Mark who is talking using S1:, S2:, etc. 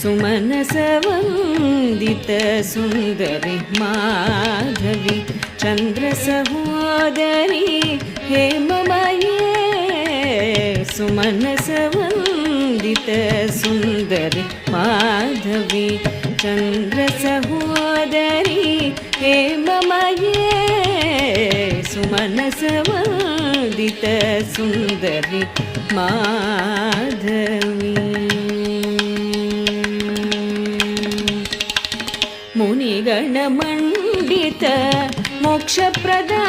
S1: सुमनसवन्दित Sundari Madhavi चन्द्रसहोदरी हेममये सुमनसवन्दित Sundari Madhavi चन्द्रसहोदरी हेममये सुमनसवन्दित Sundari Madhavi मुनिगणमण्डित मोक्षप्रदा